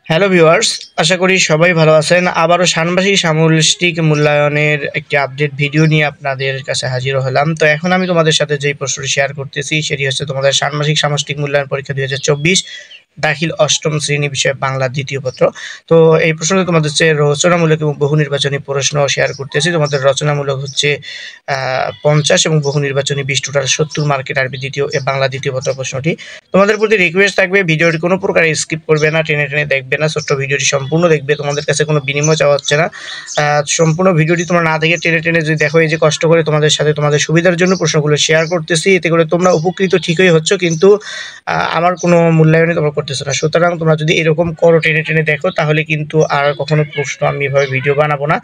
Hello viewers, আশা করি সবাই ভালো আছেন। আবারও ষান্মাসিক সামষ্টিক মূল্যায়নের একটি আপডেট ভিডিও নিয়ে আপনাদের কাছে হাজির হলাম। তো এখন আমি তোমাদের সাথে যেই প্রশ্নটি শেয়ার করতেছি সেটি হচ্ছে তোমাদের ষান্মাসিক সামষ্টিক মূল্যায়ন পরীক্ষা 2024 দাখিল অষ্টম শ্রেণী বিষয় বাংলা দ্বিতীয় পত্র। তো এই প্রশ্নটি তোমাদের হচ্ছে রচনামূলক এবং বহু নির্বাচনী প্রশ্ন শেয়ার করতেছি। তোমাদের রচনামূলক হচ্ছে 50 এবং বহু নির্বাচনী 20, টোটাল 70 মার্কের আরবি দ্বিতীয় বাংলা দ্বিতীয় পত্র প্রশ্নটি। তোমাদের প্রতি রিকোয়েস্ট থাকবে ভিডিওটি কোনো প্রকার স্কিপ করবে না, টেনে টেনে দেখবে না, ছোট্ট ভিডিওটি সম্পূর্ণ দেখবে। তোমাদের কাছে কোনো বিনিময় চাওয়া হচ্ছে না। সম্পূর্ণ ভিডিওটি তোমরা না দেখে টেনে টেনে যদি দেখো, এই যে কষ্ট করে তোমাদের সাথে তোমাদের সুবিধার জন্য প্রশ্নগুলো শেয়ার করতেছি, এতে করে তোমরা উপকৃত ঠিকই হচ্ছ, কিন্তু আমার কোনো মূল্যায়নই তোমরা করতেছো না। সুতরাং তোমরা যদি এরকম করো, টেনে টেনে দেখো, তাহলে কিন্তু আর কখনো প্রশ্ন আমি এভাবে ভিডিও বানাবো না।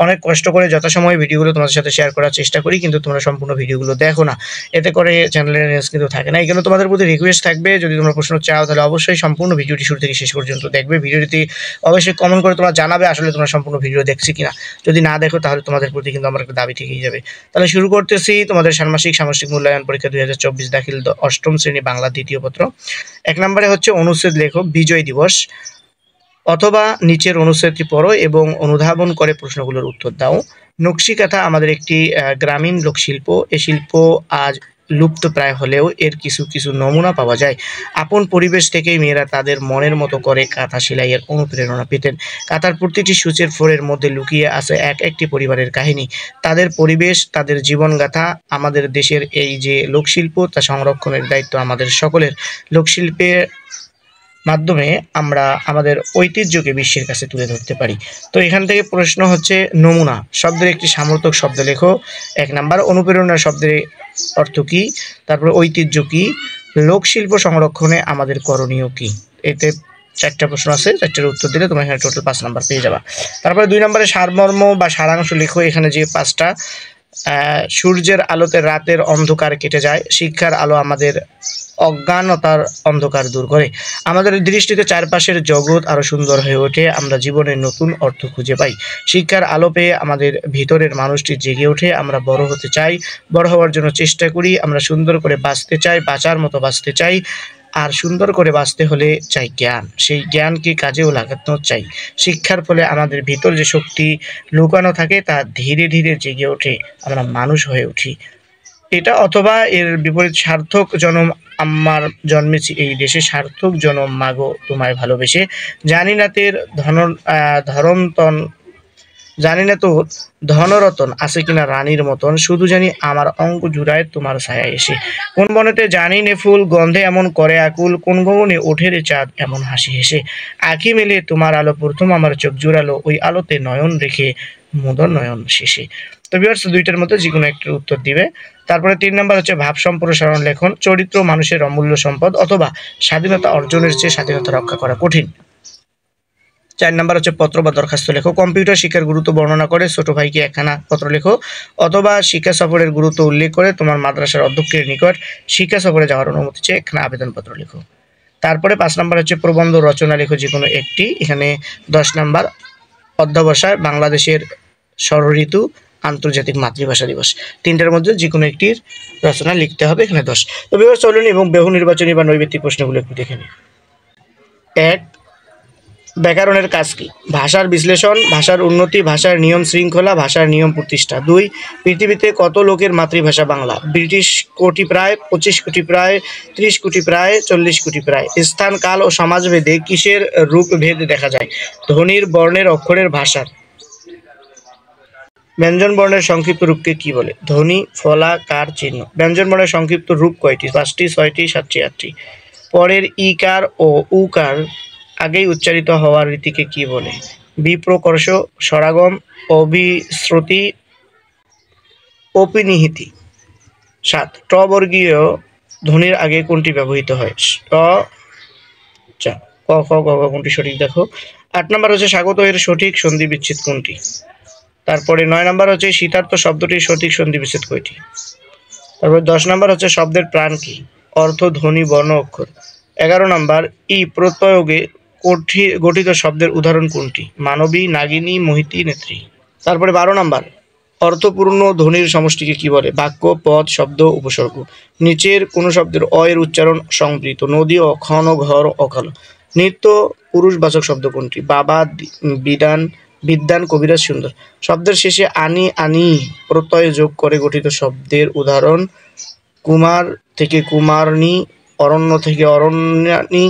অনেক কষ্ট করে যথাসময়ে ভিডিওগুলো তোমাদের সাথে শেয়ার করার চেষ্টা করি, কিন্তু তোমরা সম্পূর্ণ ভিডিওগুলো দেখো না, এতে করে চ্যানেলের রেঞ্জ কিন্তু থাকে না। এই জন্য তোমাদের প্রতি রিকোয়েস্ট থাকবে, যদি তোমরা প্রশ্ন চাও তাহলে অবশ্যই সম্পূর্ণ ভিডিওটি শুরু থেকে শেষ পর্যন্ত দেখবে। ভিডিওটি অবশ্যই কমেন্ট করে তোমরা জানাবে আসলে তোমরা সম্পূর্ণ ভিডিও দেখছি কিনা। যদি না দেখো তাহলে তোমাদের প্রতি কিন্তু আমার একটা দাবি থেকেই যাবে। তাহলে শুরু করতেছি তোমাদের ষান্মাসিক সামষ্টিক মূল্যায়ন পরীক্ষা 2024 দাখিল অষ্টম শ্রেণী বাংলা দ্বিতীয় পত্র। 1 নম্বরে হচ্ছে অনুচ্ছেদ লেখো বিজয় দিবস, অথবা নিচের অনুচ্ছেদটি পড়ো এবং অনুধাবন করে প্রশ্নগুলোর উত্তর দাও। নকশিকাঁথা আমাদের একটি গ্রামীণ লোকশিল্প। এই শিল্প আজ লুপ্ত প্রায় হলেও এর কিছু কিছু নমুনা পাওয়া যায়। আপন পরিবেশ থেকেই মেয়েরা তাদের মনের মতো করে কাঁথা সেলাইয়ের অনুপ্রেরণা পেতেন। কাঁথার প্রতিটি সূচের ফোরের মধ্যে লুকিয়ে আছে এক একটি পরিবারের কাহিনী, তাদের পরিবেশ, তাদের জীবনগাথা। আমাদের দেশের এই যে লোকশিল্প, তা সংরক্ষণের দায়িত্ব আমাদের সকলের। লোকশিল্পের মাধ্যমে আমরা আমাদের ঐতিহ্যকে বিশ্বের কাছে তুলে ধরতে পারি। তো এখান থেকে প্রশ্ন হচ্ছে নমুনা শব্দের একটি সামর্থক শব্দ লেখো। 1 নাম্বার, অনুপ্রেরণা শব্দের অর্থ কি? তারপরে ঐতিহ্য কি? লোকশিল্প সংরক্ষণে আমাদের করণীয় কি? এতে 4টা প্রশ্ন আছে, 4টার উত্তর দিলে তোমরা এখানে টোটাল 5 নাম্বার পেয়ে যাবা। তারপরে 2 নম্বরে সারমর্ম বা সারাংশ লেখো। এখানে যে 5টা, সূর্যের আলোতে রাতের অন্ধকার কেটে যায়, শিক্ষার আলো আমাদের অজ্ঞানতার অন্ধকার দূর করে, আমাদের দৃষ্টিতে চারপাশের জগৎ আরো সুন্দর হয়ে ওঠে, আমরা জীবনের নতুন অর্থ খুঁজে পাই, শিক্ষার আলো পেয়ে আমাদের ভিতরের মানুষটি জেগে ওঠে, আমরা বড় হতে চাই, বড় হওয়ার জন্য চেষ্টা করি, আমরা সুন্দর করে বাঁচতে চাই, বাঁচার মতো বাঁচতে চাই, আর সুন্দর করে বাঁচতে হলে চাই জ্ঞান, সেই জ্ঞানকে কাজেও লাগানো চাই। শিক্ষার ফলে আমাদের ভিতর যে শক্তি লুকানো থাকে তা ধীরে ধীরে জেগে ওঠে, আমরা মানুষ হয়ে উঠি। এটা অথবা এর বিপরীত, সার্থক জনম আমার জন্মেছি এই দেশে, সার্থক জনম মাগো তোমায় ভালোবেসে, জানি না তের ধরন্তন, জানি না তোর ধনরতন আছে কিনা রানীর মতন, শুধু জানি আমার অঙ্গ জুড়ায় তোমার ছায়া এসে, কোন বনেতে জানি নে ফুল গন্ধে এমন করে আকুল, কোন গগনে ওঠে রে চাঁদ এমন হাসি হেসে, আঁখি মেলে তোমার আলো প্রথম আমার চোখ জুড়ালো, ওই আলোতে নয়ন রেখে মুদর নয়ন শেষে। তো ভিউয়ার্স, 2টার মধ্যে যে কোনো একটার উত্তর দিবে। তারপরে 3 নম্বর হচ্ছে ভাব সম্প্রসারণ লেখন। চরিত্র মানুষের অমূল্য সম্পদ, অথবা স্বাধীনতা অর্জনের চেয়ে স্বাধীনতা রক্ষা করা কঠিন। 4 নম্বর হচ্ছে পত্র বা দরখাস্ত লেখো। কম্পিউটার শিক্ষার গুরুত্ব বর্ণনা করে ছোট ভাইকে একখানা পত্র লেখো, অথবা শিক্ষা সফরের গুরুত্ব উল্লেখ করে তোমার মাদ্রাসার অধ্যক্ষের নিকট শিক্ষা সফরে যাওয়ার অনুমতি চেয়ে একখানা আবেদনপত্র লেখো। তারপরে 5 নম্বর হচ্ছে প্রবন্ধ রচনা লেখো, যে কোনো একটি। এখানে 10 নম্বর, অধ্যবসায়, বাংলাদেশের ষড়ঋতু, আন্তর্জাতিক মাতৃভাষা দিবস। 3টার মধ্যে যে কোনো একটির রচনা লিখতে হবে, এখানে 10। তো ভিউয়ার্স, চলুন এবং বহু নির্বাচনী বা নৈবেত্তিক প্রশ্নগুলো একটু দেখে নিই। 1, ব্যাকরণের কাজ কি? ভাষার বিশ্লেষণ, ভাষার উন্নতি, ভাষার নিয়ম শৃঙ্খলা, ভাষার নিয়ম প্রতিষ্ঠা। 2, পৃথিবীতে কত লোকের মাতৃভাষা বাংলা? ব্রিটিশ কোটি প্রায়, 25 কোটি প্রায়, 30 কোটি প্রায়, 40 কোটি প্রায়। স্থান, কাল ও সমাজভেদে কিসের রূপ ভেদ দেখা যায়? ধ্বনির, বর্ণের, অক্ষরের, ভাষার। ব্যঞ্জন বর্ণের সংক্ষিপ্ত রূপকে কি বলে? ধ্বনি, ফলা, কার, চিহ্ন। ব্যঞ্জন বর্ণের সংক্ষিপ্ত রূপ কয়টি? 5টি, 6টি, 7টি, 8টি। পরের ইকার ও উকার আগেই উচ্চারিত হওয়ার রীতিকে কি বলে? বিপ্রকর্ষ, স্বরাগম, অভিশ্রুতি, অপিনিহিতি। 7, ট বর্গীয় ধ্বনির আগে কোনটি ব্যবহৃত হয়? ট, চা। ক, খ, গ, ঘ কোনটি সঠিক দেখো। 8 নম্বর হচ্ছে স্বাগত এর সঠিক সন্ধি বিচ্ছেদ কোনটি? তারপরে 9 নম্বর হচ্ছে শীতার্থ শব্দটির সঠিক সন্ধি বিচ্ছেদ কয়টি? তারপর 10 নম্বর হচ্ছে শব্দের প্রাণ কি? অর্থ, ধ্বনি, বর্ণ, অক্ষর। 11 নম্বর, ই প্রত্যয়োগে গঠিত শব্দের উদাহরণ কোনটি? মানবী, নাগিনী, মোহিনী, নেত্রী। তারপরে 12 নম্বর, অর্থপূর্ণ ধ্বনির সমষ্টিকে কি বলে? বাক্য, পদ, শব্দ, উপসর্গ। নিচের কোন শব্দের অ এর উচ্চারণ সংবৃত? নদী, অখন, ঘর, অকাল। নৃত্য পুরুষবাচক শব্দ কোনটি? বাবা, বিধান, বিদ্বান, কবিরাজ, সুন্দর। শব্দের শেষে আনি আনি প্রত্যয় যোগ করে গঠিত শব্দের উদাহরণ: কুমার থেকে কুমারনী, অরণ্য থেকে অরণ্যানী,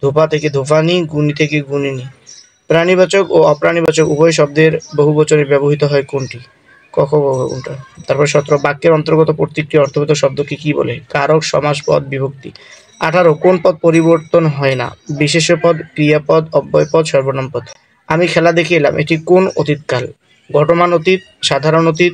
ধোপা থেকে ধূপানি, গুণী থেকে গুণিনী। প্রাণীবাচক ও অপ্রাণীবাচক উভয় শব্দের বহুবচনে ব্যবহৃত হয় কোনটি? ক খ গ ঘ কোনটা? তারপর ১৭ বাক্যের অন্তর্গত প্রত্যেকটি অর্থবোধক শব্দকে কি বলে? কারক, সমাস, পদ, বিভক্তি। ১৮ কোন পদ পরিবর্তন হয় না? বিশেষ্য পদ, ক্রিয়াপদ, অব্যয়পদ, সর্বনাম পদ। আমি খেলা দেখে এলাম এটি কোন অতীতকাল? ঘটমান অতীত, সাধারণ অতীত,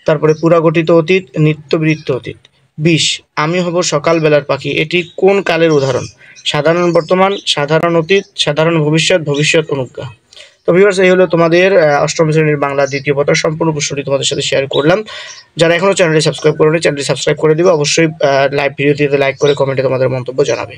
তারপরে পুরাগঠিত অতীত, নিত্যবৃত্ত অতীত। ২০ আমি হব সকালবেলার পাখি এটি কোন কালের উদাহরণ? সাধারণ বর্তমান, সাধারণ অতীত, সাধারণ ভবিষ্যৎ, ভবিষ্যৎ অনুজ্ঞা। তো ভিউয়ার্স, এই হলো তোমাদের অষ্টম শ্রেণীর বাংলা দ্বিতীয় পত্র সম্পূর্ণ প্রশ্নটি তোমাদের সাথে শেয়ার করলাম। যারা এখনো চ্যানেলটি সাবস্ক্রাইব করেনি চ্যানেলটি সাবস্ক্রাইব করে দিবে। অবশ্যই লাইভ ভিডিওটিতে লাইক করে কমেন্টে তোমাদের মন্তব্য জানাবে।